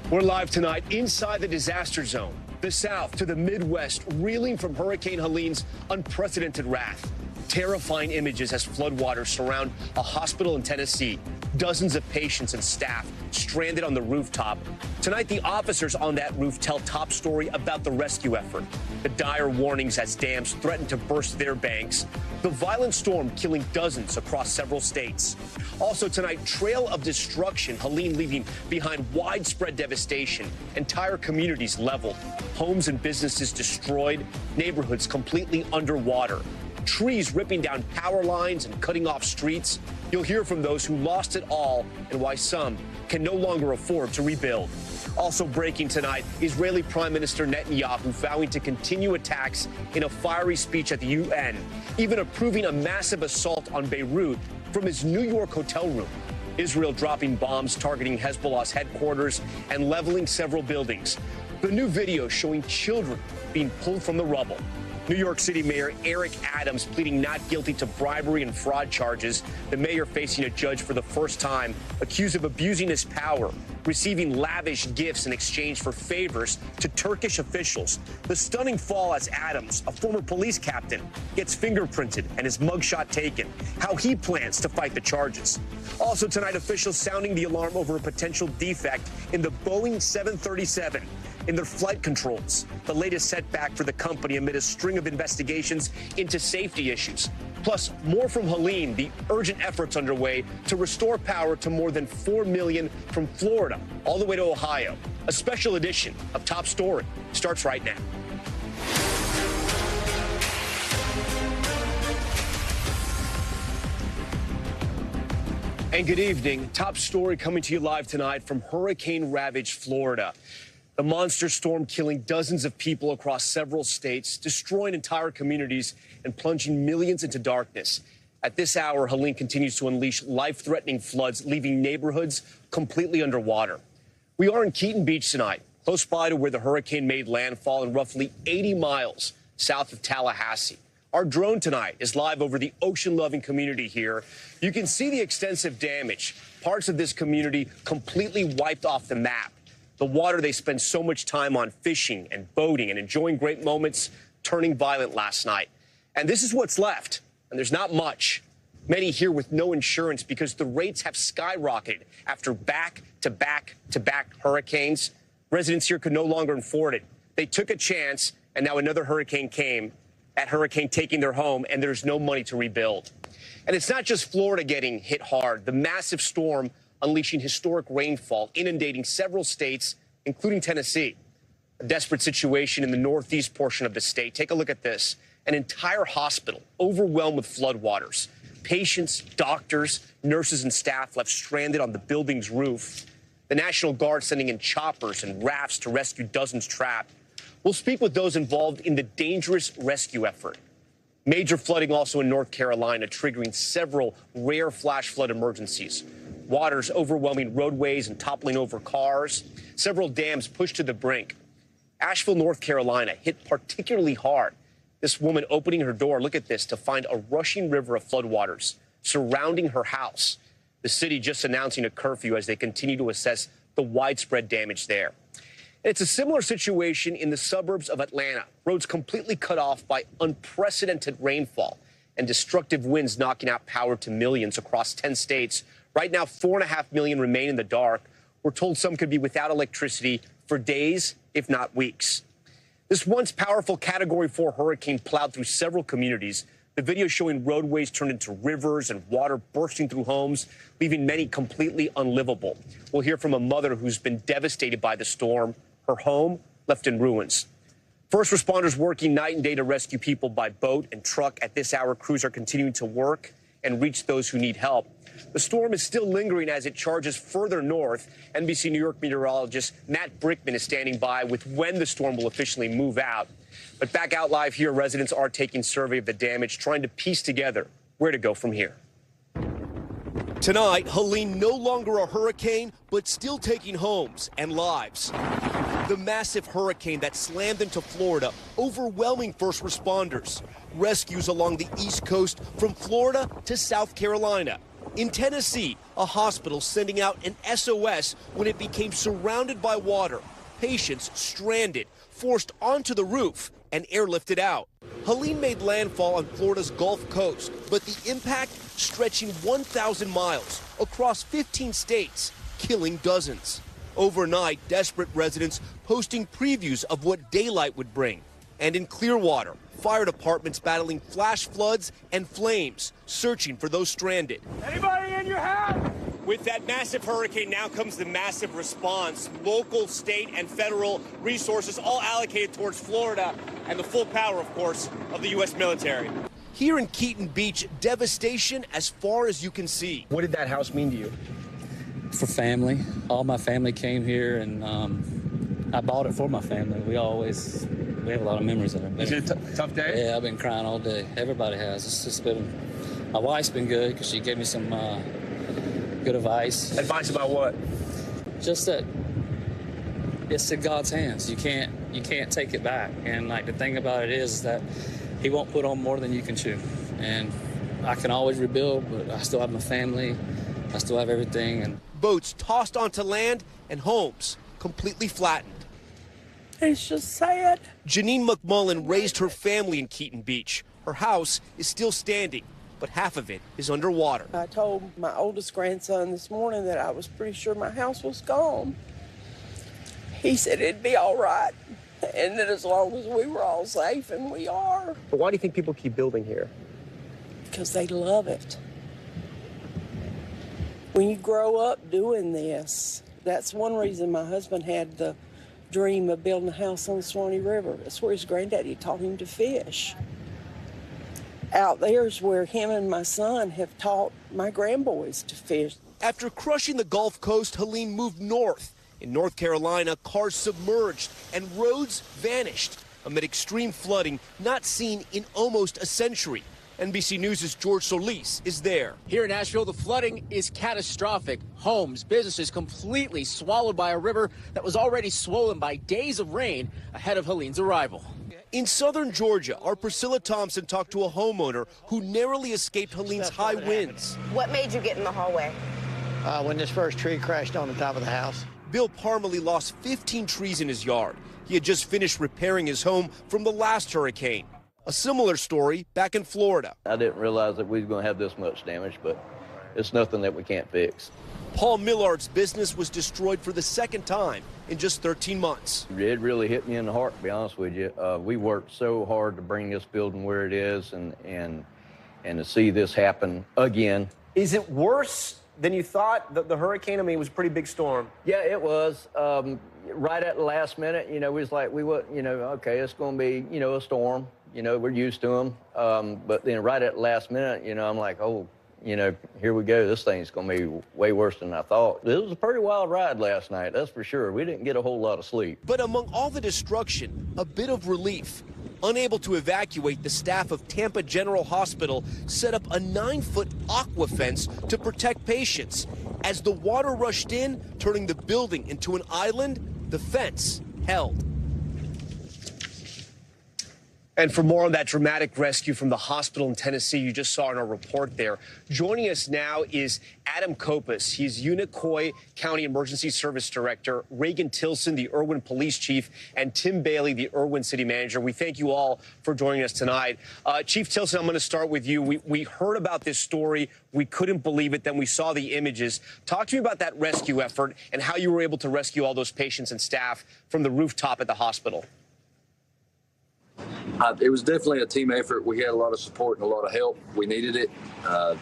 We're live tonight inside the disaster zone, the South to the Midwest, reeling from Hurricane Helene's unprecedented wrath. Terrifying images as floodwaters surround a hospital in Tennessee. Dozens of patients and staff stranded on the rooftop. Tonight, the officers on that roof tell Top Story about the rescue effort. The dire warnings as dams threaten to burst their banks. The violent storm killing dozens across several states. Also tonight, trail of destruction, Helene leaving behind widespread devastation. Entire communities leveled, homes and businesses destroyed, neighborhoods completely underwater. Trees ripping down power lines and cutting off streets. You'll hear from those who lost it all and why some can no longer afford to rebuild. Also breaking tonight, Israeli Prime Minister Netanyahu vowing to continue attacks in a fiery speech at the UN, even approving a massive assault on Beirut from his New York hotel room. Israel dropping bombs targeting Hezbollah's headquarters and leveling several buildings. The new video showing children being pulled from the rubble. New York City Mayor Eric Adams pleading not guilty to bribery and fraud charges. The mayor facing a judge for the first time, accused of abusing his power, receiving lavish gifts in exchange for favors to Turkish officials. The stunning fall as Adams, a former police captain, gets fingerprinted and his mugshot taken. How he plans to fight the charges. Also tonight, officials sounding the alarm over a potential defect in the Boeing 737. In their flight controls, the latest setback for the company amid a string of investigations into safety issues. Plus, more from Helene, the urgent efforts underway to restore power to more than 4 million from Florida all the way to Ohio. A special edition of Top Story starts right now. And good evening. Top Story coming to you live tonight from hurricane-ravaged Florida. The monster storm killing dozens of people across several states, destroying entire communities and plunging millions into darkness. At this hour, Helene continues to unleash life-threatening floods, leaving neighborhoods completely underwater. We are in Keaton Beach tonight, close by to where the hurricane made landfall and roughly 80 miles south of Tallahassee. Our drone tonight is live over the ocean-loving community here. You can see the extensive damage. Parts of this community completely wiped off the map. The water they spend so much time on fishing and boating and enjoying great moments turning violent last night. And this is what's left. And there's not much. Many here with no insurance because the rates have skyrocketed after back-to-back-to-back hurricanes. Residents here could no longer afford it. They took a chance, and now another hurricane came, that hurricane taking their home, and there's no money to rebuild. And it's not just Florida getting hit hard. The massive storm unleashing historic rainfall, inundating several states, including Tennessee. A desperate situation in the northeast portion of the state. Take a look at this. An entire hospital overwhelmed with floodwaters. Patients, doctors, nurses, and staff left stranded on the building's roof. The National Guard sending in choppers and rafts to rescue dozens trapped. We'll speak with those involved in the dangerous rescue effort. Major flooding also in North Carolina, triggering several rare flash flood emergencies. Waters overwhelming roadways and toppling over cars. Several dams pushed to the brink. Asheville, North Carolina, hit particularly hard. This woman opening her door, look at this, to find a rushing river of floodwaters surrounding her house. The city just announcing a curfew as they continue to assess the widespread damage there. It's a similar situation in the suburbs of Atlanta. Roads completely cut off by unprecedented rainfall and destructive winds knocking out power to millions across 10 states. Right now, 4.5 million remain in the dark. We're told some could be without electricity for days, if not weeks. This once powerful Category 4 hurricane plowed through several communities. The video showing roadways turned into rivers and water bursting through homes, leaving many completely unlivable. We'll hear from a mother who's been devastated by the storm, her home left in ruins. First responders working night and day to rescue people by boat and truck. At this hour, crews are continuing to work and reach those who need help. The storm is still lingering as it charges further north. NBC New York meteorologist Matt Brickman is standing by with when the storm will officially move out. But back out live here, residents are taking survey of the damage, trying to piece together where to go from here. Tonight, Helene no longer a hurricane, but still taking homes and lives. The massive hurricane that slammed into Florida, overwhelming first responders. Rescues along the East Coast from Florida to South Carolina. In Tennessee, a hospital sending out an SOS when it became surrounded by water. Patients stranded, forced onto the roof, and airlifted out. Helene made landfall on Florida's Gulf Coast, but the impact stretching 1,000 miles across 15 states, killing dozens. Overnight, desperate residents posting previews of what daylight would bring. And in Clearwater, fire departments battling flash floods and flames, searching for those stranded. Anybody in your house? With that massive hurricane, now comes the massive response. Local, state, and federal resources all allocated towards Florida, and the full power, of course, of the U.S. military. Here in Keaton Beach, devastation as far as you can see. What did that house mean to you? For family. All my family came here, and I bought it for my family. We have a lot of memories of it. Is it a tough day? Yeah, I've been crying all day. Everybody has. It's just been, my wife's been good because she gave me some good advice. Advice about what? Just that it's in God's hands. You can't take it back. And like the thing about it is that He won't put on more than you can chew. And I can always rebuild, but I still have my family. I still have everything. And boats tossed onto land and homes completely flattened. It's just sad. Janine McMullen raised her family in Keaton Beach. Her house is still standing, but half of it is underwater. I told my oldest grandson this morning that I was pretty sure my house was gone. He said it'd be all right, and that as long as we were all safe, and we are. But why do you think people keep building here? Because they love it. When you grow up doing this, that's one reason my husband had the dream of building a house on the Swanee River. That's where his granddaddy taught him to fish. Out there is where him and my son have taught my grandboys to fish. After crushing the Gulf Coast, Helene moved north. In North Carolina, cars submerged and roads vanished amid extreme flooding not seen in almost a century. NBC News' George Solis is there. Here in Nashville, the flooding is catastrophic. Homes, businesses completely swallowed by a river that was already swollen by days of rain ahead of Helene's arrival. In southern Georgia, our Priscilla Thompson talked to a homeowner who narrowly escaped Helene's high winds. What made you get in the hallway? When this first tree crashed on the top of the house. Bill Parmalee lost 15 trees in his yard. He had just finished repairing his home from the last hurricane. A similar story back in Florida. I didn't realize that we were going to have this much damage, but it's nothing that we can't fix. Paul Millard's business was destroyed for the second time in just 13 months. It really hit me in the heart, to be honest with you. We worked so hard to bring this building where it is, and to see this happen again. Is it worse than you thought? The hurricane, I mean, it was a pretty big storm. Yeah, it was. Right at the last minute, we was like, okay, it's going to be, a storm. We're used to them. But then right at the last minute, I'm like, oh, here we go. This thing's going to be way worse than I thought. It was a pretty wild ride last night, that's for sure. We didn't get a whole lot of sleep. But among all the destruction, a bit of relief. Unable to evacuate, the staff of Tampa General Hospital set up a 9-foot aqua fence to protect patients. As the water rushed in, turning the building into an island, the fence held. And for more on that dramatic rescue from the hospital in Tennessee you just saw in our report there, joining us now is Adam Kopus. He's Unicoi County Emergency Service Director, Reagan Tilson, the Irwin Police Chief, and Tim Bailey, the Irwin City Manager. We thank you all for joining us tonight. Chief Tilson, I'm going to start with you. We heard about this story. We couldn't believe it. Then we saw the images. Talk to me about that rescue effort and how you were able to rescue all those patients and staff from the rooftop at the hospital. It was definitely a team effort. We had a lot of support and a lot of help. We needed it. I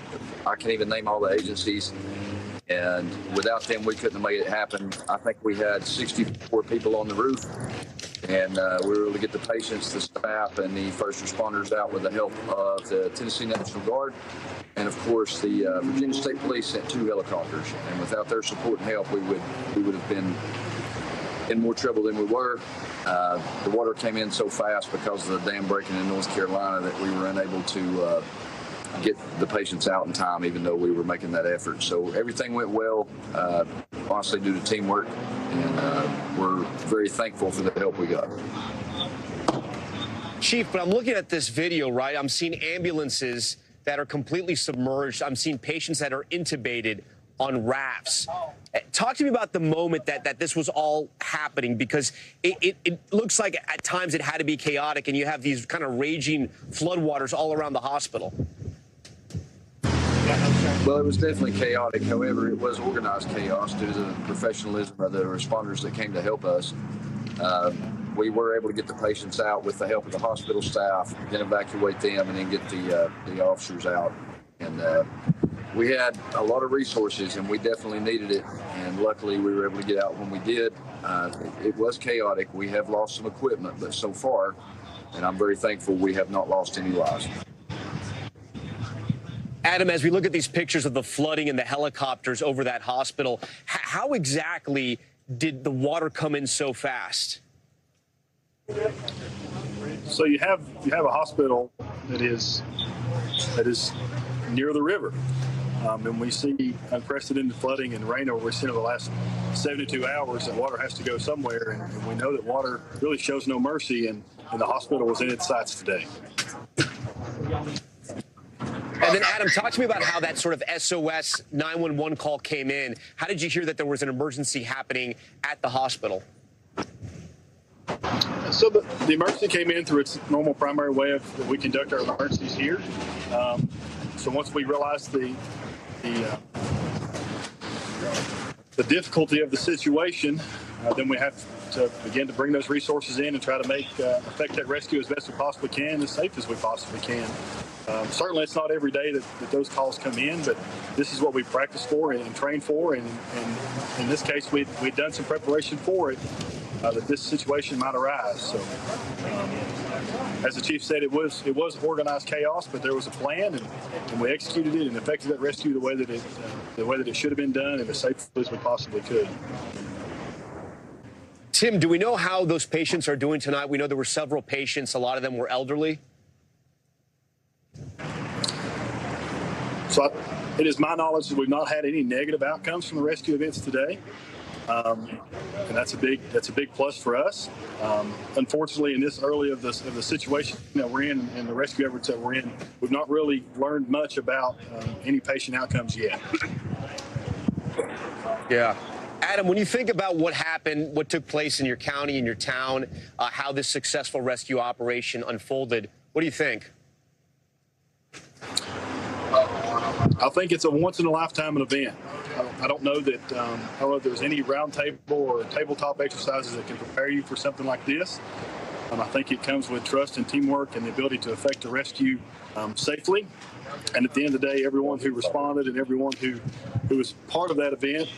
can't even name all the agencies. And without them, we couldn't have made it happen. I think we had 64 people on the roof. And we were able to get the patients, the staff, and the first responders out with the help of the Tennessee National Guard. And, of course, the Virginia State Police sent 2 helicopters. And without their support and help, we would have been in more trouble than we were. The water came in so fast because of the dam breaking in North Carolina that we were unable to get the patients out in time, even though we were making that effort. So everything went well, honestly, due to teamwork, and we're very thankful for the help we got. Chief, but I'm looking at this video, right? I'm seeing ambulances that are completely submerged. I'm seeing patients that are intubated. on rafts. Talk to me about the moment that this was all happening, because it looks like at times it had to be chaotic, and you have these kind of raging floodwaters all around the hospital. Well, it was definitely chaotic. However, it was organized chaos due to the professionalism of the responders that came to help us. We were able to get the patients out with the help of the hospital staff, then evacuate them, and then get the officers out. And we had a lot of resources, and we definitely needed it. And luckily, we were able to get out when we did. It was chaotic. We have lost some equipment, but so far, and I'm very thankful, we have not lost any lives. Adam, as we look at these pictures of the flooding and the helicopters over that hospital, how exactly did the water come in so fast? So you have a hospital that is near the river, and we see unprecedented flooding and rain over we've seen over the last 72 hours. And water has to go somewhere, and we know that water really shows no mercy, and the hospital was in its sights today. And then, Adam, talk to me about how that sort of SOS 911 call came in. How did you hear that there was an emergency happening at the hospital? So the emergency came in through its normal primary way of that we conduct our emergencies here. So once we realized the difficulty of the situation, then we have to begin to bring those resources in and try to effect that rescue as best we possibly can, as safe as we possibly can. Certainly, it's not every day that those calls come in, but this is what we practice for and train for. And in this case, we'd done some preparation for it, that this situation might arise. So, as the chief said, it was organized chaos, but there was a plan, and we executed it and effected that rescue the way that it should have been done, and as safely as we possibly could. Tim, do we know how those patients are doing tonight? We know there were several patients. A lot of them were elderly. So it is my knowledge that we've not had any negative outcomes from the rescue events today, and that's a big plus for us. Unfortunately, in this early of the situation that we're in and the rescue efforts that we're in, we've not really learned much about any patient outcomes yet. Yeah. Adam, when you think about what happened, what took place in your county, in your town, how this successful rescue operation unfolded, what do you think? I think it's a once-in-a-lifetime event. I don't know that I don't know if there's any roundtable or tabletop exercises that can prepare you for something like this. I think it comes with trust and teamwork and the ability to effect a rescue safely. And at the end of the day, everyone who responded and everyone who was part of that event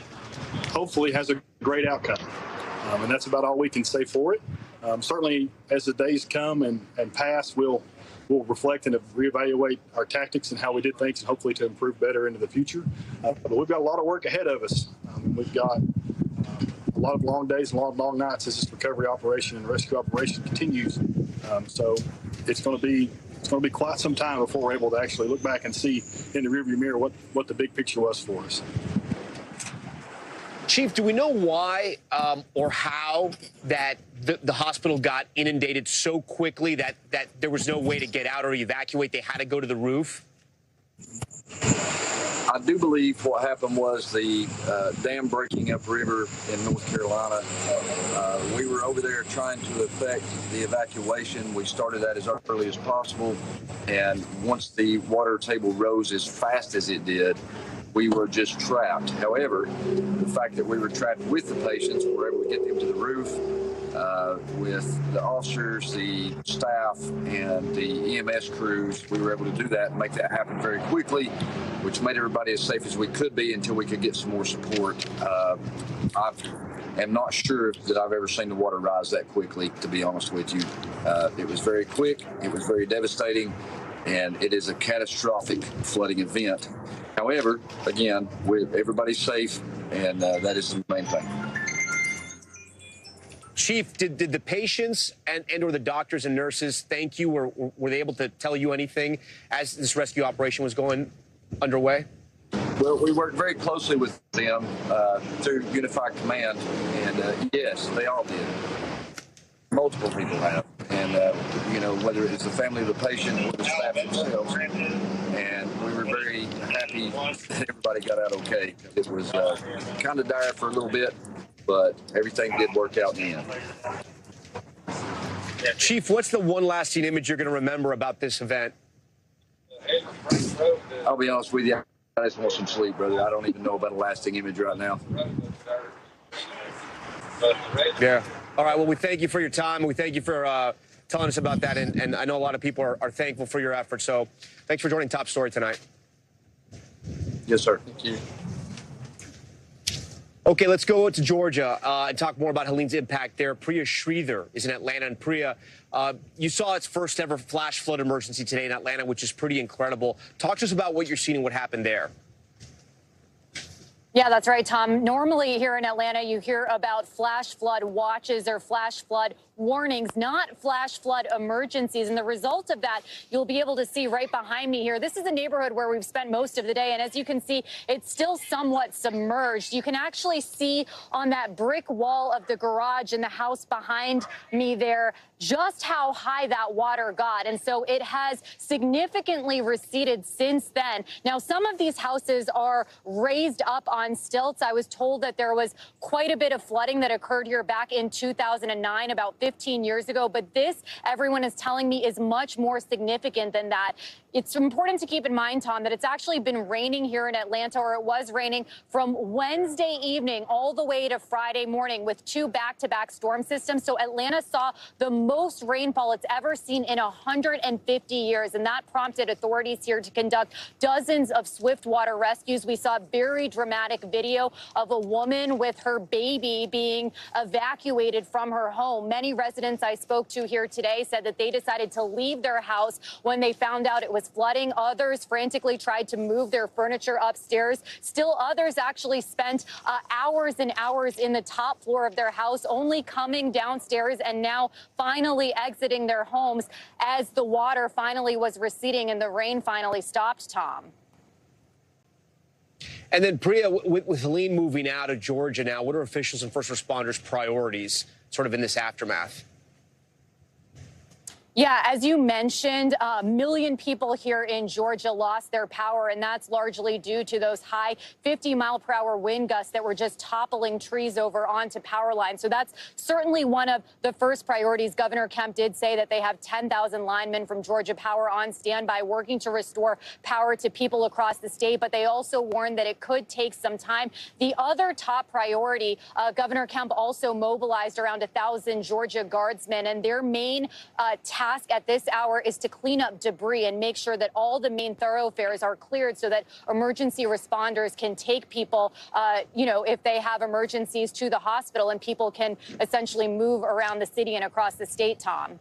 hopefully has a great outcome. And that's about all we can say for it. Certainly, as the days come and pass, we'll reflect and reevaluate our tactics and how we did things, and hopefully to improve better into the future. But we've got a lot of work ahead of us. We've got a lot of long days and long nights as this recovery operation and rescue operation continues. So it's going to be quite some time before we're able to actually look back and see in the rearview mirror what the big picture was for us. Chief, do we know why or how that the hospital got inundated so quickly that there was no way to get out or evacuate? They had to go to the roof? I do believe what happened was the dam breaking upriver in North Carolina. We were over there trying to effect the evacuation. We started that as early as possible. And once the water table rose as fast as it did, we were just trapped. However, the fact that we were trapped with the patients, we were able to get them to the roof with the officers, the staff, and the EMS crews. We were able to do that and make that happen very quickly, which made everybody as safe as we could be until we could get some more support. I am not sure that I've ever seen the water rise that quickly, to be honest with you. It was very quick, it was very devastating, and it is a catastrophic flooding event. However, again, everybody's safe, and that is the main thing. Chief, did the patients and or the doctors and nurses thank you, or were they able to tell you anything as this rescue operation was going underway? Well, we worked very closely with them through Unified Command, and yes, they all did. Multiple people have. And, you know, whether it's the family of the patient or the staff themselves. And we were very happy that everybody got out okay. It was kind of dire for a little bit, but everything did work out in the end. Chief, what's the one lasting image you're going to remember about this event? I'll be honest with you, I just want some sleep, brother. I don't even know about a lasting image right now. Yeah. All right. Well, we thank you for your time. We thank you for telling us about that. And I know a lot of people are thankful for your efforts. So thanks for joining Top Story tonight. Yes, sir. Thank you. Okay, let's go to Georgia and talk more about Helene's impact there. Priya Sridhar is in Atlanta. And Priya, you saw its first ever flash flood emergency today in Atlanta, which is pretty incredible. Talk to us about what you're seeing and what happened there. Yeah, that's right, Tom. Normally here in Atlanta, you hear about flash flood watches or flash flood warnings, not flash flood emergencies. And the result of that, you'll be able to see right behind me here. This is a neighborhood where we've spent most of the day. And as you can see, it's still somewhat submerged. You can actually see on that brick wall of the garage in the house behind me there just how high that water got. And so it has significantly receded since then. Now, some of these houses are raised up on stilts. I was told that there was quite a bit of flooding that occurred here back in 2009, about 15 years ago. But this, everyone is telling me, is much more significant than that. It's important to keep in mind, Tom, that it's actually been raining here in Atlanta, or it was raining from Wednesday evening all the way to Friday morning with two back-to-back storm systems. So Atlanta saw the most rainfall it's ever seen in 150 years. And that prompted authorities here to conduct dozens of swift water rescues. We saw a very dramatic video of a woman with her baby being evacuated from her home. Many residents I spoke to here today said that they decided to leave their house when they found out it was flooding. Others frantically tried to move their furniture upstairs. Still others actually spent hours and hours in the top floor of their house, only coming downstairs and now finally exiting their homes as the water finally was receding and the rain finally stopped, Tom. And then, Priya, with Helene moving out of Georgia now, what are officials and first responders' priorities sort of in this aftermath? Yeah, as you mentioned, 1 million people here in Georgia lost their power, and that's largely due to those high 50-mile-per-hour wind gusts that were just toppling trees over onto power lines. So that's certainly one of the first priorities. Governor Kemp did say that they have 10,000 linemen from Georgia Power on standby working to restore power to people across the state, but they also warned that it could take some time. The other top priority, Governor Kemp also mobilized around 1,000 Georgia guardsmen, and their main task at this hour is to clean up debris and make sure that all the main thoroughfares are cleared so that emergency responders can take people, if they have emergencies, to the hospital, and people can essentially move around the city and across the state, Tom.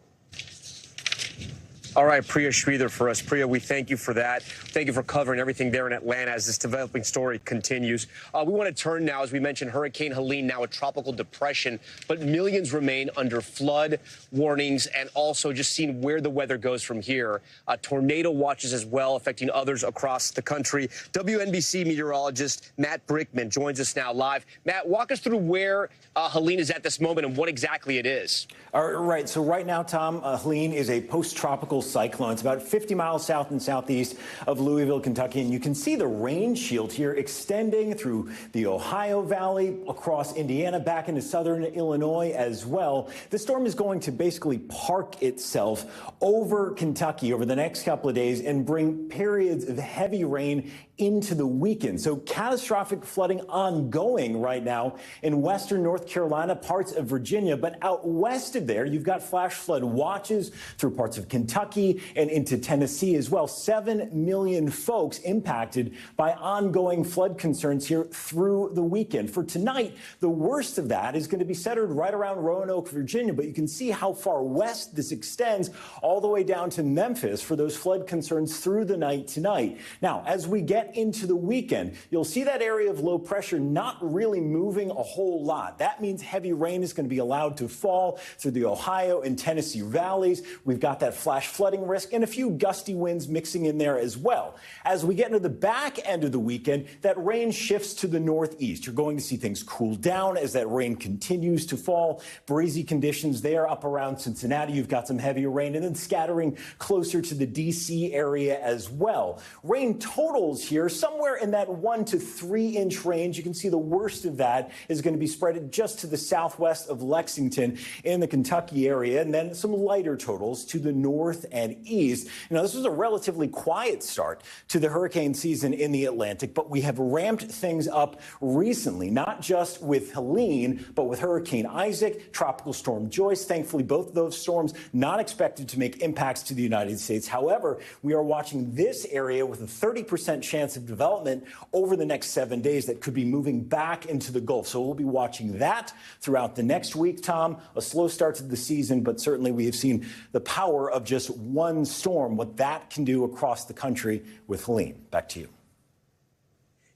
All right, Priya Sridhar for us. Priya, we thank you for that. Thank you for covering everything there in Atlanta as this developing story continues. We want to turn now, as we mentioned, Hurricane Helene, now a tropical depression, but millions remain under flood warnings and also just seeing where the weather goes from here. Tornado watches as well affecting others across the country. WNBC meteorologist Matt Brickman joins us now live. Matt, walk us through where Helene is at this moment and what exactly it is. All right. So right now, Tom, Helene is a post-tropical cyclone. It's about 50 miles south and southeast of Louisville, Kentucky. And you can see the rain shield here extending through the Ohio Valley, across Indiana, back into southern Illinois as well. The storm is going to basically park itself over Kentucky over the next couple of days and bring periods of heavy rain into the weekend. So catastrophic flooding ongoing right now in western North Carolina, parts of Virginia, but out west of there, you've got flash flood watches through parts of Kentucky and into Tennessee as well. 7 million folks impacted by ongoing flood concerns here through the weekend. For tonight, the worst of that is going to be centered right around Roanoke, Virginia, but you can see how far west this extends all the way down to Memphis for those flood concerns through the night tonight. Now, as we get get into the weekend, you'll see that area of low pressure not really moving a whole lot. That means heavy rain is going to be allowed to fall through the Ohio and Tennessee valleys. We've got that flash flooding risk and a few gusty winds mixing in there as well. As we get into the back end of the weekend, that rain shifts to the northeast. You're going to see things cool down as that rain continues to fall. Breezy conditions there up around Cincinnati. You've got some heavier rain and then scattering closer to the D.C. area as well. Rain totals here somewhere in that 1 to 3 inch range. You can see the worst of that is going to be spread just to the southwest of Lexington in the Kentucky area, and then some lighter totals to the north and east. You know, this was a relatively quiet start to the hurricane season in the Atlantic, but we have ramped things up recently, not just with Helene, but with Hurricane Isaac, Tropical Storm Joyce. Thankfully, both of those storms not expected to make impacts to the United States. However, we are watching this area with a 30% chance of development over the next 7 days that could be moving back into the Gulf. So we'll be watching that throughout the next week, Tom. A slow start to the season, but certainly we have seen the power of just one storm, what that can do across the country with Helene. Back to you.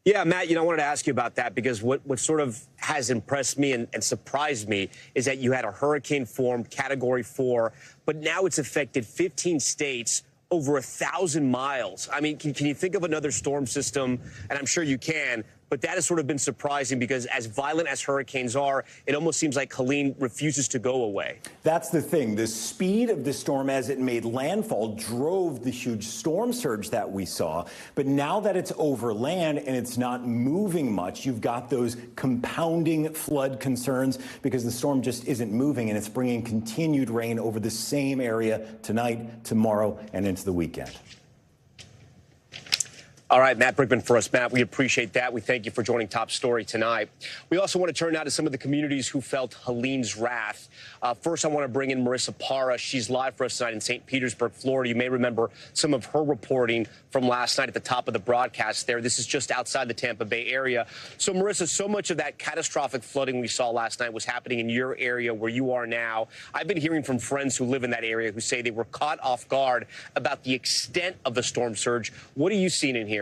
Yeah, Matt, I wanted to ask you about that because what sort of has impressed me and surprised me is that you had a hurricane form, Category 4, but now it's affected 15 states, over 1,000 miles. I mean, can you think of another storm system? And I'm sure you can. But that has sort of been surprising because as violent as hurricanes are, it almost seems like Helene refuses to go away. That's the thing. The speed of the storm as it made landfall drove the huge storm surge that we saw. But now that it's over land and it's not moving much, you've got those compounding flood concerns because the storm just isn't moving and it's bringing continued rain over the same area tonight, tomorrow, and into the weekend. All right, Matt Brickman for us. Matt, we appreciate that. We thank you for joining Top Story tonight. We also want to turn now to some of the communities who felt Helene's wrath. First, I want to bring in Marissa Parra. She's live for us tonight in St. Petersburg, Florida. You may remember some of her reporting from last night at the top of the broadcast there. This is just outside the Tampa Bay area. So, Marissa, so much of that catastrophic flooding we saw last night was happening in your area where you are now. I've been hearing from friends who live in that area who say they were caught off guard about the extent of the storm surge. What are you seeing and hearing?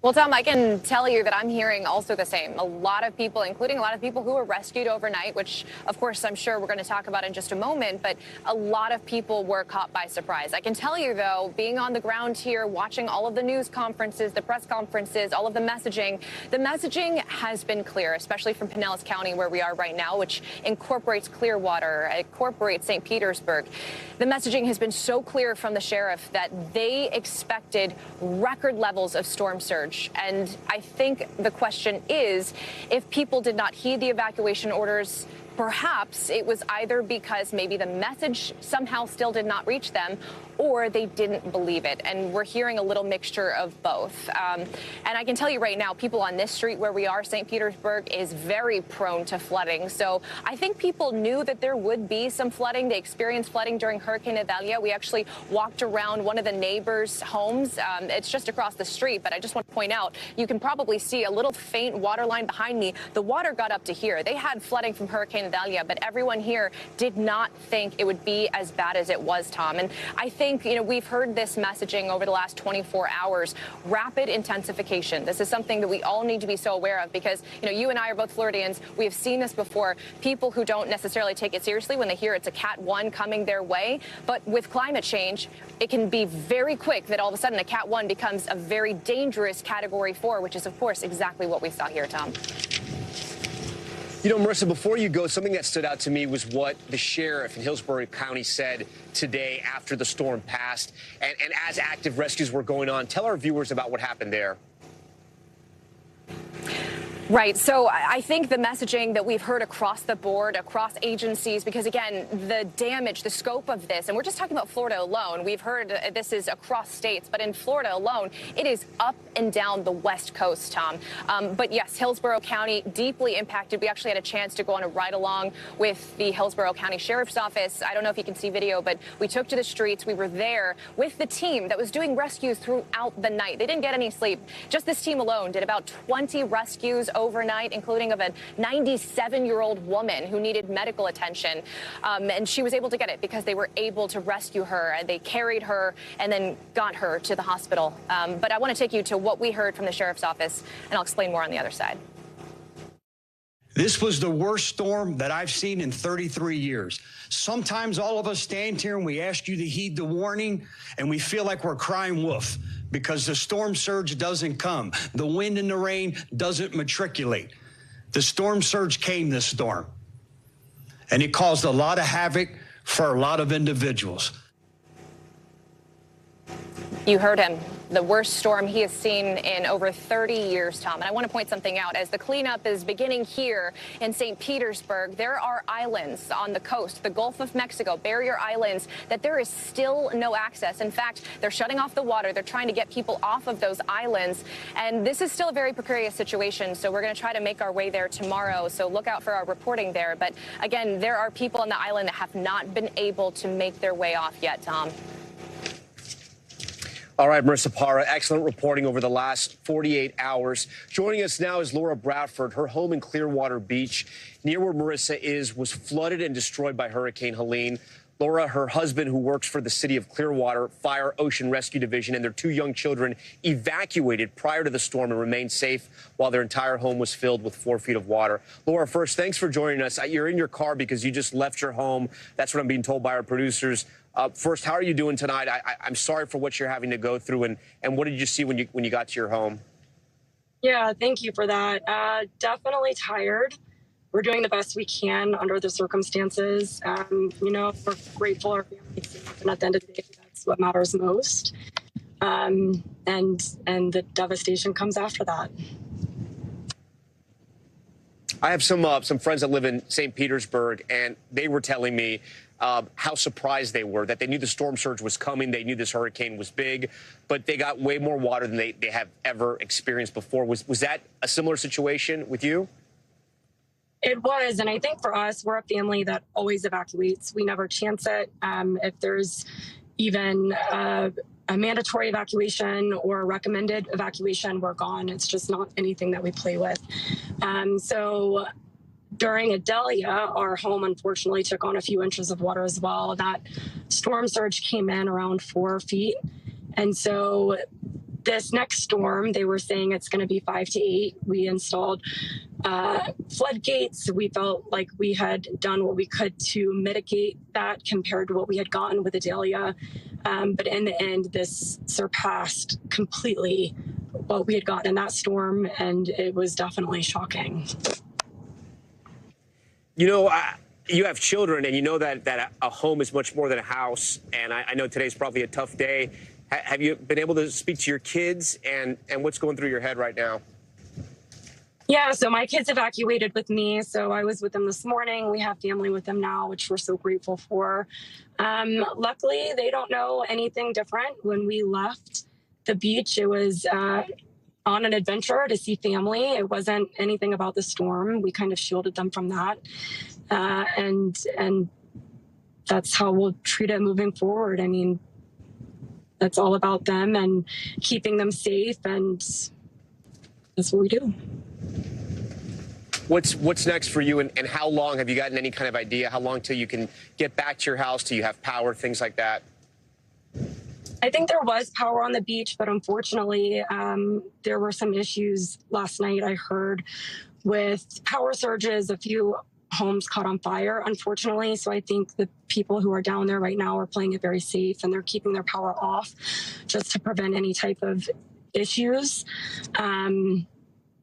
Well, Tom, I can tell you that I'm hearing also the same. A lot of people, including a lot of people who were rescued overnight, which, of course, I'm sure we're going to talk about in just a moment, but a lot of people were caught by surprise. I can tell you, though, being on the ground here, watching all of the news conferences, the press conferences, all of the messaging has been clear, especially from Pinellas County, where we are right now, which incorporates Clearwater, incorporates St. Petersburg. The messaging has been so clear from the sheriff that they expected record levels of storm surge. And I think the question is, if people did not heed the evacuation orders, perhaps it was either because maybe the message somehow still did not reach them or they didn't believe it. And we're hearing a little mixture of both. And I can tell you right now, people on this street where we are, St. Petersburg, is very prone to flooding. So I think people knew that there would be some flooding. They experienced flooding during Hurricane Helene. We actually walked around one of the neighbors' homes. It's just across the street, but I just want to point out, you can probably see a little faint water line behind me. The water got up to here. They had flooding from Hurricane Helene, but everyone here did not think it would be as bad as it was, Tom. And I think, we've heard this messaging over the last 24 hours, rapid intensification. This is something that we all need to be so aware of because, you and I are both Floridians. We have seen this before. People who don't necessarily take it seriously when they hear it's a Cat 1 coming their way. But with climate change, it can be very quick that all of a sudden a Cat 1 becomes a very dangerous Category 4, which is, of course, exactly what we saw here, Tom. Marissa, before you go, something that stood out to me was what the sheriff in Hillsborough County said today after the storm passed and as active rescues were going on. Tell our viewers about what happened there. Right. So I think the messaging that we've heard across the board, across agencies, because, again, the damage, the scope of this, and we're just talking about Florida alone. We've heard this is across states, but in Florida alone, it is up and down the West Coast, Tom. But, yes, Hillsborough County deeply impacted. We actually had a chance to go on a ride along with the Hillsborough County Sheriff's Office. I don't know if you can see video, but we took to the streets. We were there with the team that was doing rescues throughout the night. They didn't get any sleep. Just this team alone did about 20 rescues overnight, including of a 97-year-old woman who needed medical attention. And she was able to get it because they were able to rescue her. They carried her and then got her to the hospital. But I want to take you to what we heard from the sheriff's office, and I'll explain more on the other side. This was the worst storm that I've seen in 33 years. Sometimes all of us stand here and we ask you to heed the warning, and we feel like we're crying wolf because the storm surge doesn't come. The wind and the rain doesn't matriculate. The storm surge came this storm, and it caused a lot of havoc for a lot of individuals. You heard him. The worst storm he has seen in over 30 years, Tom. And I want to point something out. As the cleanup is beginning here in St. Petersburg, there are islands on the coast, the Gulf of Mexico, barrier islands, that there is still no access. In fact, they're shutting off the water. They're trying to get people off of those islands. And this is still a very precarious situation. So we're going to try to make our way there tomorrow. So look out for our reporting there. But again, there are people on the island that have not been able to make their way off yet, Tom. All right, Marissa Parra, excellent reporting over the last 48 hours. Joining us now is Laura Bradford. Her home in Clearwater Beach, near where Marissa is, was flooded and destroyed by Hurricane Helene. Laura, her husband, who works for the city of Clearwater Fire Ocean Rescue Division, and their 2 young children evacuated prior to the storm and remained safe while their entire home was filled with 4 feet of water. Laura, first, thanks for joining us. You're in your car because you just left your home. That's what I'm being told by our producers. First, how are you doing tonight? I'm sorry for what you're having to go through, and what did you see when you got to your home? Yeah, thank you for that. Definitely tired. We're doing the best we can under the circumstances. You know, we're grateful our family's safe, and at the end of the day, that's what matters most. And the devastation comes after that. I have some friends that live in St. Petersburg, and they were telling me how surprised they were that they knew the storm surge was coming. They knew this hurricane was big, but they got way more water than they have ever experienced before. Was that a similar situation with you? It was, and I think for us, we're a family that always evacuates. We never chance it. If there's even a mandatory evacuation or a recommended evacuation, we're gone. It's just not anything that we play with. So during Adelia, our home unfortunately took on a few inches of water as well. That storm surge came in around 4 feet. And so this next storm, they were saying it's going to be 5 to 8. We installed floodgates. We felt like we had done what we could to mitigate that compared to what we had gotten with Adelia. But in the end, this surpassed completely what we had gotten in that storm, and it was definitely shocking. You know, you have children, and you know that a home is much more than a house. And I know today's probably a tough day. Have you been able to speak to your kids, and what's going through your head right now? Yeah, so my kids evacuated with me. So I was with them this morning. We have family with them now, which we're so grateful for. Luckily, they don't know anything different. When we left the beach, it was on an adventure to see family. It wasn't anything about the storm. We kind of shielded them from that. And that's how we'll treat it moving forward. I mean, that's all about them and keeping them safe, and that's what we do. What's next for you, and how long? Have you gotten any kind of idea how long till you can get back to your house, till you have power, things like that? I think there was power on the beach, but unfortunately, there were some issues last night, I heard, with power surges. A few homes caught on fire, unfortunately. So I think the people who are down there right now are playing it very safe, and they're keeping their power off just to prevent any type of issues.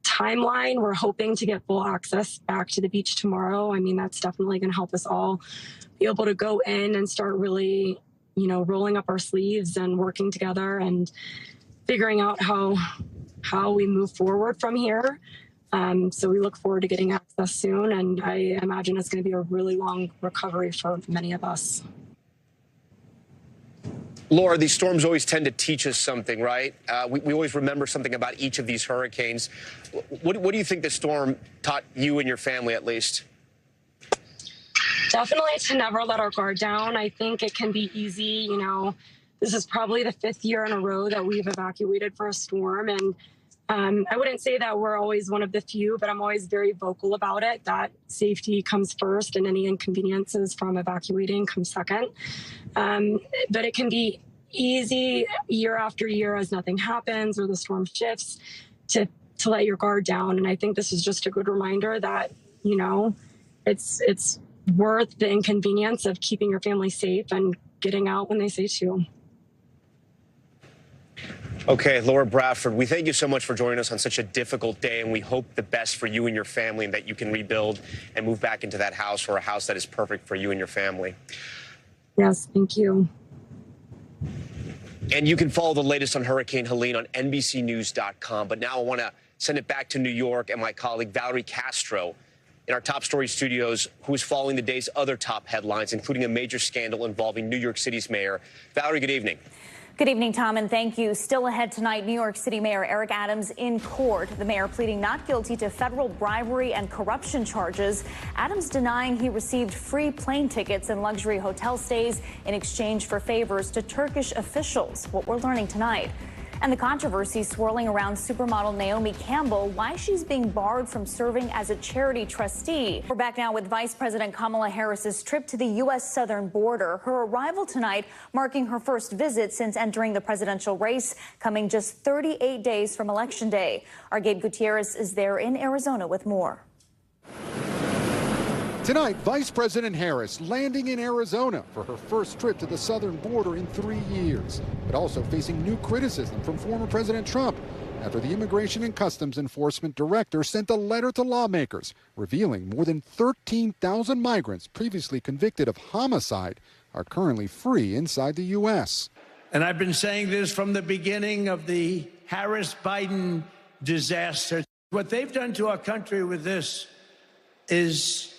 Timeline, we're hoping to get full access back to the beach tomorrow. I mean, that's definitely going to help us all be able to go in and start really, you know, rolling up our sleeves and working together and figuring out how we move forward from here. So we look forward to getting access soon, and I imagine it's going to be a really long recovery for many of us. Laura, these storms always tend to teach us something, right? We always remember something about each of these hurricanes. What do you think this storm taught you and your family, at least? Definitely to never let our guard down. I think it can be easy. You know, this is probably the 5th year in a row that we've evacuated for a storm, and I wouldn't say that we're always one of the few, but I'm always very vocal about it, that safety comes first and any inconveniences from evacuating come second. But it can be easy year after year as nothing happens or the storm shifts to let your guard down. And I think this is just a good reminder that, you know, it's worth the inconvenience of keeping your family safe and getting out when they say to. Okay, Laura Bradford, we thank you so much for joining us on such a difficult day, and we hope the best for you and your family and that you can rebuild and move back into that house or a house that is perfect for you and your family. Yes, thank you. And you can follow the latest on Hurricane Helene on NBCnews.com. But now I want to send it back to New York and my colleague Valerie Castro in our Top Story studios, who is following the day's other top headlines, including a major scandal involving New York City's mayor. Valerie, good evening. Good evening, Tom, and thank you. Still ahead tonight, New York City Mayor Eric Adams in court. The mayor pleading not guilty to federal bribery and corruption charges. Adams denying he received free plane tickets and luxury hotel stays in exchange for favors to Turkish officials. What we're learning tonight. And the controversy swirling around supermodel Naomi Campbell, why she's being barred from serving as a charity trustee. We're back now with Vice President Kamala Harris's trip to the U.S. southern border. Her arrival tonight marking her first visit since entering the presidential race, coming just 38 days from Election Day. Our Gabe Gutierrez is there in Arizona with more. Tonight, Vice President Harris landing in Arizona for her first trip to the southern border in 3 years, but also facing new criticism from former President Trump after the Immigration and Customs Enforcement Director sent a letter to lawmakers revealing more than 13,000 migrants previously convicted of homicide are currently free inside the U.S. And I've been saying this from the beginning of the Harris-Biden disaster. What they've done to our country with this is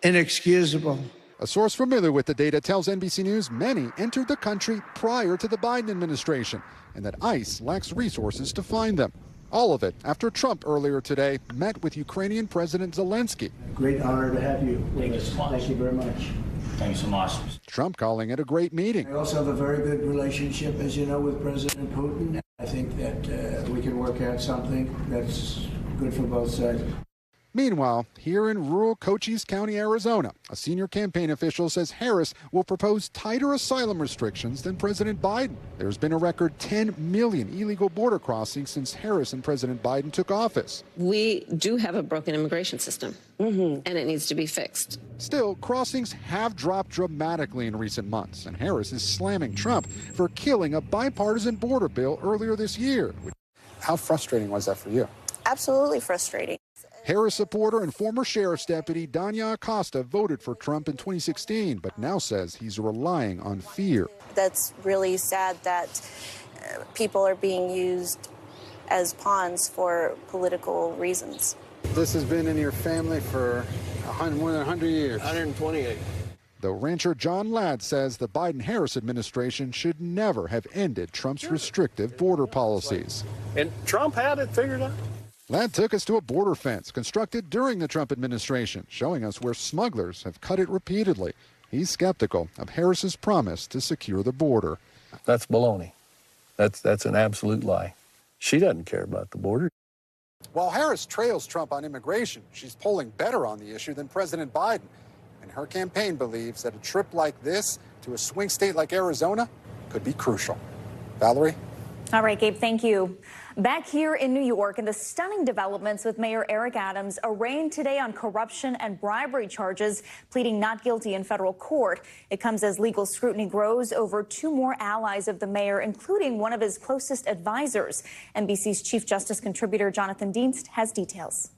inexcusable. A source familiar with the data tells NBC News many entered the country prior to the Biden administration and that ICE lacks resources to find them. All of it after Trump earlier today met with Ukrainian President Zelensky. Great honor to have you with us. Thank you very much. Thank you so much. Trump calling it a great meeting. I also have a very good relationship, as you know, with President Putin. I think that we can work out something that's good for both sides. Meanwhile, here in rural Cochise County, Arizona, a senior campaign official says Harris will propose tighter asylum restrictions than President Biden. There's been a record 10 million illegal border crossings since Harris and President Biden took office. We do have a broken immigration system, and it needs to be fixed. Still, crossings have dropped dramatically in recent months, and Harris is slamming Trump for killing a bipartisan border bill earlier this year. How frustrating was that for you? Absolutely frustrating. Harris supporter and former sheriff's deputy Danya Acosta voted for Trump in 2016, but now says he's relying on fear. That's really sad that people are being used as pawns for political reasons. This has been in your family for more than 100 years. 128. Though rancher John Ladd says the Biden-Harris administration should never have ended Trump's restrictive border policies. And Trump had it figured out. Ladd took us to a border fence constructed during the Trump administration, showing us where smugglers have cut it repeatedly. He's skeptical of Harris's promise to secure the border. That's baloney. That's an absolute lie. She doesn't care about the border. While Harris trails Trump on immigration, she's polling better on the issue than President Biden. And her campaign believes that a trip like this to a swing state like Arizona could be crucial. Valerie? All right, Gabe, thank you. Back here in New York, and the stunning developments with Mayor Eric Adams arraigned today on corruption and bribery charges, pleading not guilty in federal court. It comes as legal scrutiny grows over two more allies of the mayor, including one of his closest advisors. NBC's Chief Justice contributor Jonathan Dienst has details.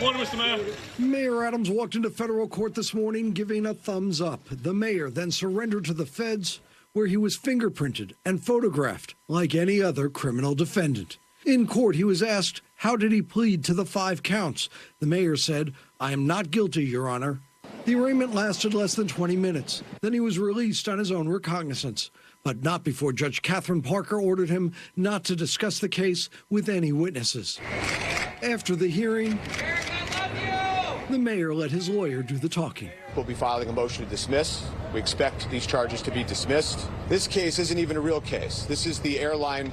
Morning, Mr. Mayor. Mayor Adams walked into federal court this morning giving a thumbs up. The mayor then surrendered to the feds, where he was fingerprinted and photographed like any other criminal defendant. In court, he was asked, how did he plead to the 5 counts? The mayor said, I am not guilty, Your Honor. The arraignment lasted less than 20 minutes. Then he was released on his own recognizance, but not before Judge Catherine Parker ordered him not to discuss the case with any witnesses. After the hearing, the mayor let his lawyer do the talking. We'll be filing a motion to dismiss. We expect these charges to be dismissed. This case isn't even a real case. This is the airline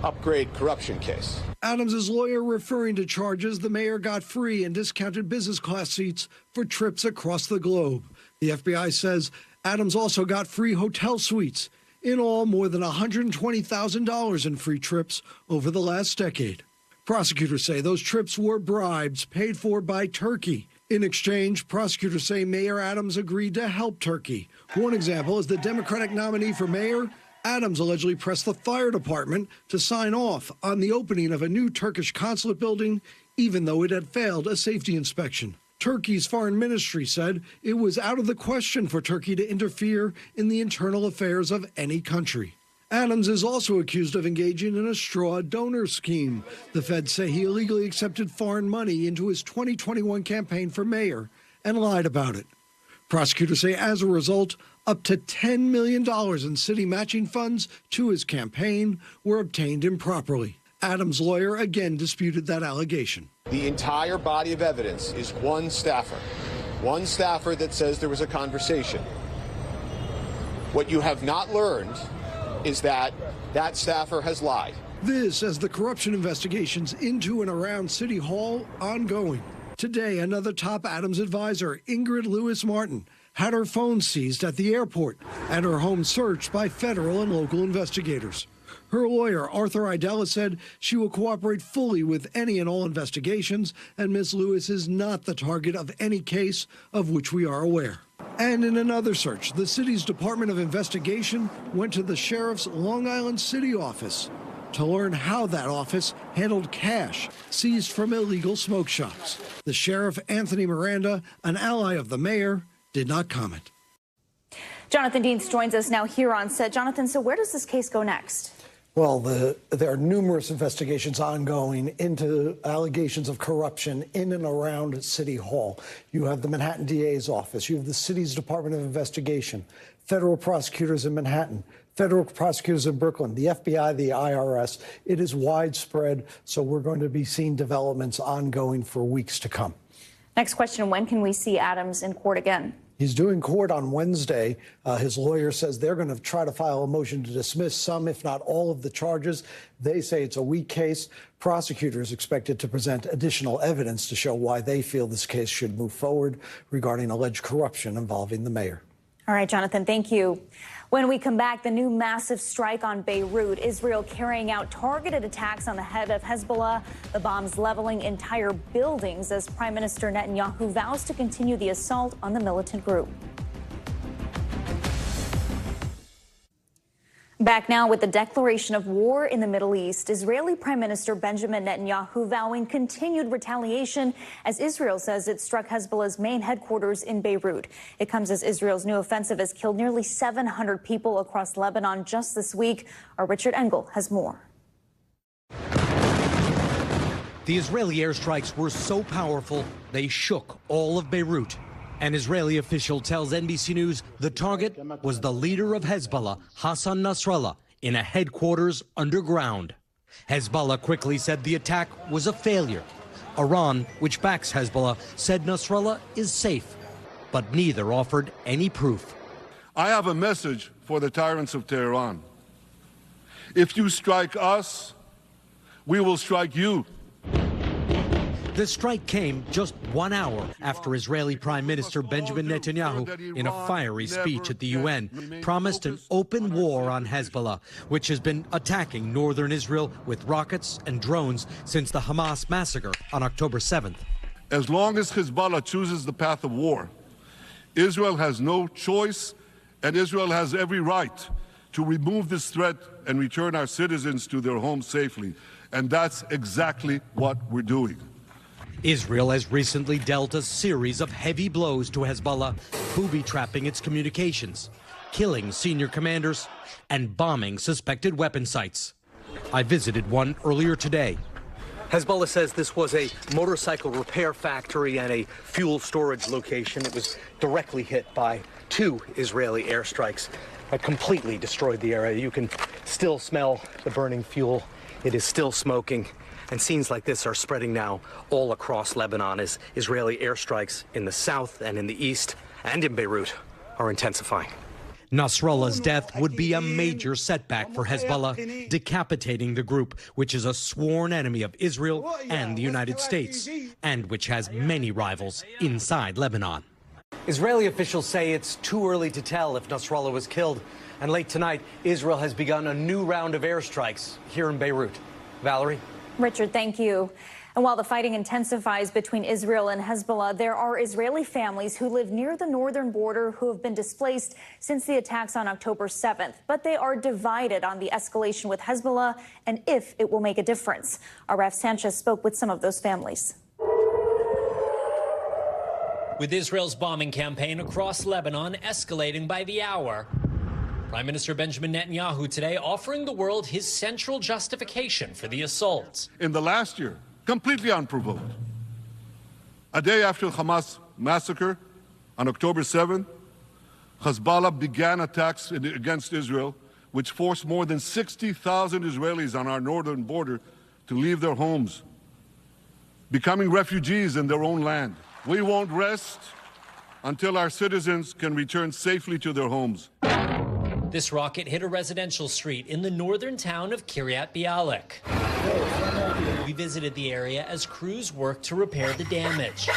upgrade corruption case. Adams' lawyer referring to charges the mayor got free and discounted business class seats for trips across the globe. The FBI says Adams also got free hotel suites. In all, more than $120,000 in free trips over the last decade. Prosecutors say those trips were bribes paid for by Turkey. In exchange, prosecutors say Mayor Adams agreed to help Turkey. One example is the Democratic nominee for mayor. Adams allegedly pressed the fire department to sign off on the opening of a new Turkish consulate building, even though it had failed a safety inspection. Turkey's foreign ministry said it was out of the question for Turkey to interfere in the internal affairs of any country. Adams is also accused of engaging in a straw donor scheme. The feds say he illegally accepted foreign money into his 2021 campaign for mayor and lied about it. Prosecutors say as a result, up to $10 million in city matching funds to his campaign were obtained improperly. Adams' lawyer again disputed that allegation. The entire body of evidence is one staffer that says there was a conversation. What you have not learned is that that staffer has lied. This as the corruption investigations into and around City Hall ongoing. Today, another top Adams advisor, Ingrid Lewis Martin, had her phone seized at the airport and her home searched by federal and local investigators. Her lawyer, Arthur Idella, said she will cooperate fully with any and all investigations, and Ms. Lewis is not the target of any case of which we are aware. And in another search, the city's Department of Investigation went to the sheriff's Long Island City office to learn how that office handled cash seized from illegal smoke shops. The sheriff, Anthony Miranda, an ally of the mayor, did not comment. Jonathan Deans joins us now here on set. Jonathan, so where does this case go next? Well, there are numerous investigations ongoing into allegations of corruption in and around City Hall. You have the Manhattan DA's office. You have the city's Department of Investigation, federal prosecutors in Manhattan, federal prosecutors in Brooklyn, the FBI, the IRS. It is widespread, so we're going to be seeing developments ongoing for weeks to come. Next question, when can we see Adams in court again? He's doing court on Wednesday. His lawyer says they're going to try to file a motion to dismiss some, if not all, of the charges. They say it's a weak case. Prosecutors expected to present additional evidence to show why they feel this case should move forward regarding alleged corruption involving the mayor. All right, Jonathan, thank you. When we come back, the new massive strike on Beirut, Israel carrying out targeted attacks on the head of Hezbollah, the bombs leveling entire buildings as Prime Minister Netanyahu vows to continue the assault on the militant group. Back now with the declaration of war in the Middle East, Israeli Prime Minister Benjamin Netanyahu vowing continued retaliation as Israel says it struck Hezbollah's main headquarters in Beirut. It comes as Israel's new offensive has killed nearly 700 people across Lebanon just this week. Our Richard Engel has more. The Israeli airstrikes were so powerful, they shook all of Beirut. An Israeli official tells NBC News the target was the leader of Hezbollah, Hassan Nasrallah, in a headquarters underground. Hezbollah quickly said the attack was a failure. Iran, which backs Hezbollah, said Nasrallah is safe, but neither offered any proof. I have a message for the tyrants of Tehran. If you strike us, we will strike you. The strike came just 1 hour after Israeli Prime Minister Benjamin Netanyahu, in a fiery speech at the UN, promised an open war on Hezbollah, which has been attacking northern Israel with rockets and drones since the Hamas massacre on October 7th. As long as Hezbollah chooses the path of war, Israel has no choice, and Israel has every right to remove this threat and return our citizens to their homes safely. And that's exactly what we're doing. Israel has recently dealt a series of heavy blows to Hezbollah, booby-trapping its communications, killing senior commanders, and bombing suspected weapon sites. I visited one earlier today. Hezbollah says this was a motorcycle repair factory and a fuel storage location. It was directly hit by 2 Israeli airstrikes that completely destroyed the area. You can still smell the burning fuel. It is still smoking. And scenes like this are spreading now all across Lebanon as Israeli airstrikes in the south and in the east and in Beirut are intensifying. Nasrallah's death would be a major setback for Hezbollah, decapitating the group, which is a sworn enemy of Israel and the United States, and which has many rivals inside Lebanon. Israeli officials say it's too early to tell if Nasrallah was killed. And late tonight, Israel has begun a new round of airstrikes here in Beirut. Valerie? Richard, thank you. And while the fighting intensifies between Israel and Hezbollah, there are Israeli families who live near the northern border who have been displaced since the attacks on October 7th. But they are divided on the escalation with Hezbollah and if it will make a difference. Araf Sanchez spoke with some of those families. With Israel's bombing campaign across Lebanon escalating by the hour, Prime Minister Benjamin Netanyahu today offering the world his central justification for the assault. In the last year, completely unprovoked, a day after the Hamas massacre on October 7th, Hezbollah began attacks against Israel, which forced more than 60,000 Israelis on our northern border to leave their homes, becoming refugees in their own land. We won't rest until our citizens can return safely to their homes. This rocket hit a residential street in the northern town of Kiryat Bialik. We visited the area as crews worked to repair the damage.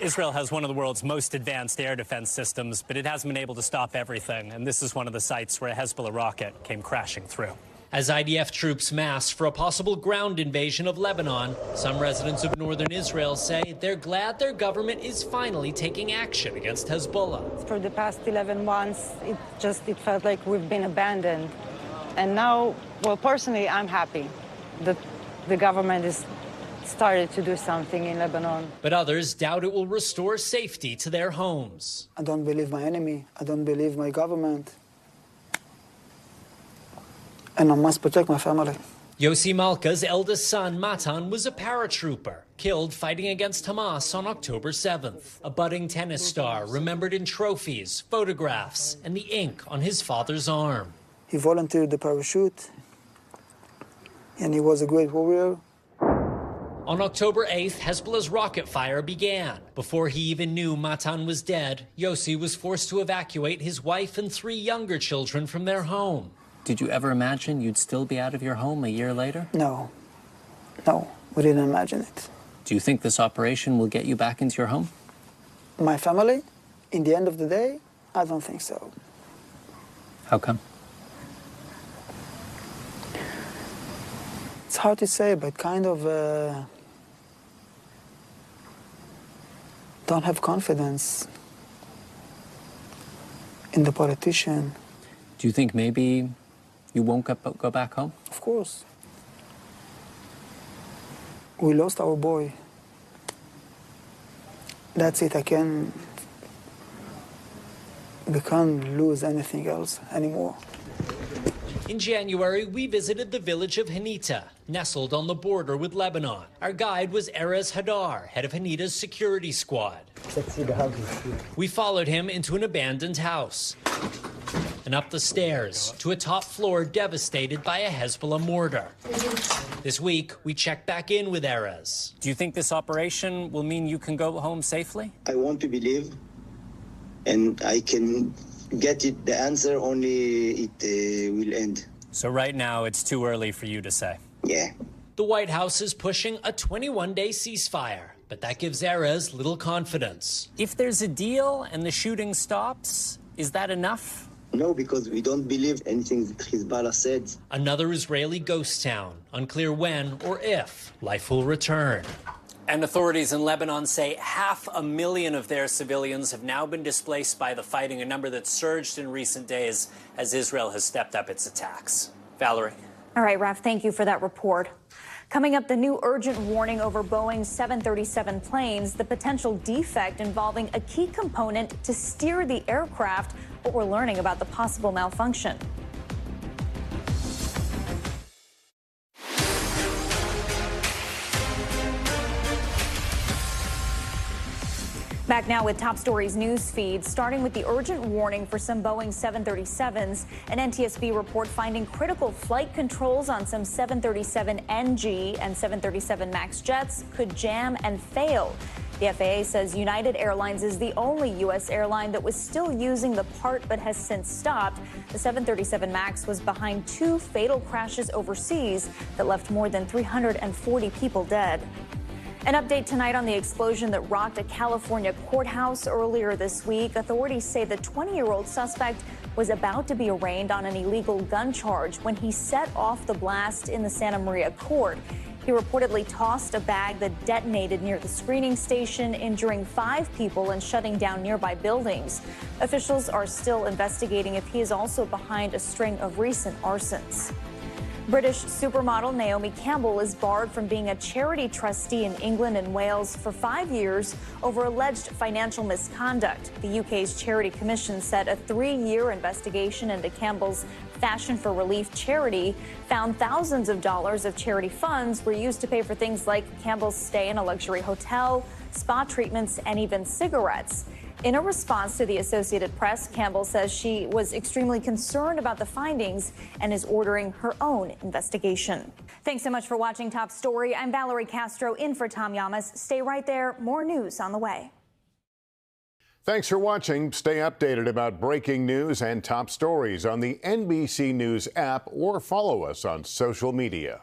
Israel has one of the world's most advanced air defense systems, but it hasn't been able to stop everything. And this is one of the sites where a Hezbollah rocket came crashing through. As IDF troops mass for a possible ground invasion of Lebanon, some residents of northern Israel say they're glad their government is finally taking action against Hezbollah. For the past 11 months, it felt like we've been abandoned. And now, well, personally, I'm happy that the government has started to do something in Lebanon. But others doubt it will restore safety to their homes. I don't believe my enemy. I don't believe my government. And I must protect my family. Yossi Malka's eldest son, Matan, was a paratrooper, killed fighting against Hamas on October 7th. A budding tennis star remembered in trophies, photographs, and the ink on his father's arm. He volunteered the parachute, and he was a great warrior. On October 8th, Hezbollah's rocket fire began. Before he even knew Matan was dead, Yossi was forced to evacuate his wife and 3 younger children from their home. Did you ever imagine you'd still be out of your home a year later? No. No, we didn't imagine it. Do you think this operation will get you back into your home? My family, in the end of the day, I don't think so. How come? It's hard to say, but kind of don't have confidence in the politician. Do you think maybe you won't go back home? Of course. We lost our boy. That's it. We can't lose anything else anymore. In January, we visited the village of Hanita, nestled on the border with Lebanon. Our guide was Erez Hadar, head of Hanita's security squad. We followed him into an abandoned house and up the stairs to a top floor devastated by a Hezbollah mortar. This week, we checked back in with Erez. Do you think this operation will mean you can go home safely? I want to believe, and I can get it. The answer only it will end. So right now, it's too early for you to say. Yeah. The White House is pushing a 21-day ceasefire, but that gives Erez little confidence. If there's a deal and the shooting stops, is that enough? No, because we don't believe anything that Hezbollah said. Another Israeli ghost town. Unclear when or if life will return. And authorities in Lebanon say 500,000 of their civilians have now been displaced by the fighting, a number that surged in recent days as Israel has stepped up its attacks. Valerie. All right, Raf, thank you for that report. Coming up, the new urgent warning over Boeing's 737 planes, the potential defect involving a key component to steer the aircraft, what we're learning about the possible malfunction. Back now with Top Stories news feed, starting with the urgent warning for some Boeing 737s. An NTSB report finding critical flight controls on some 737NG and 737 MAX jets could jam and fail. The FAA says United Airlines is the only U.S. airline that was still using the part but has since stopped. The 737 MAX was behind 2 fatal crashes overseas that left more than 340 people dead. An update tonight on the explosion that rocked a California courthouse earlier this week. Authorities say the 20-year-old suspect was about to be arraigned on an illegal gun charge when he set off the blast in the Santa Maria court. He reportedly tossed a bag that detonated near the screening station, injuring 5 people and shutting down nearby buildings. Officials are still investigating if he is also behind a string of recent arsons. British supermodel Naomi Campbell is barred from being a charity trustee in England and Wales for 5 years over alleged financial misconduct. The UK's Charity Commission said a 3-year investigation into Campbell's Fashion for Relief charity found thousands of dollars of charity funds were used to pay for things like Campbell's stay in a luxury hotel, spa treatments, and even cigarettes. In a response to the Associated Press, Campbell says she was extremely concerned about the findings and is ordering her own investigation. Thanks so much for watching Top Story. I'm Valerie Castro in for Tom Llamas. Stay right there. More news on the way. Thanks for watching. Stay updated about breaking news and top stories on the NBC News app or follow us on social media.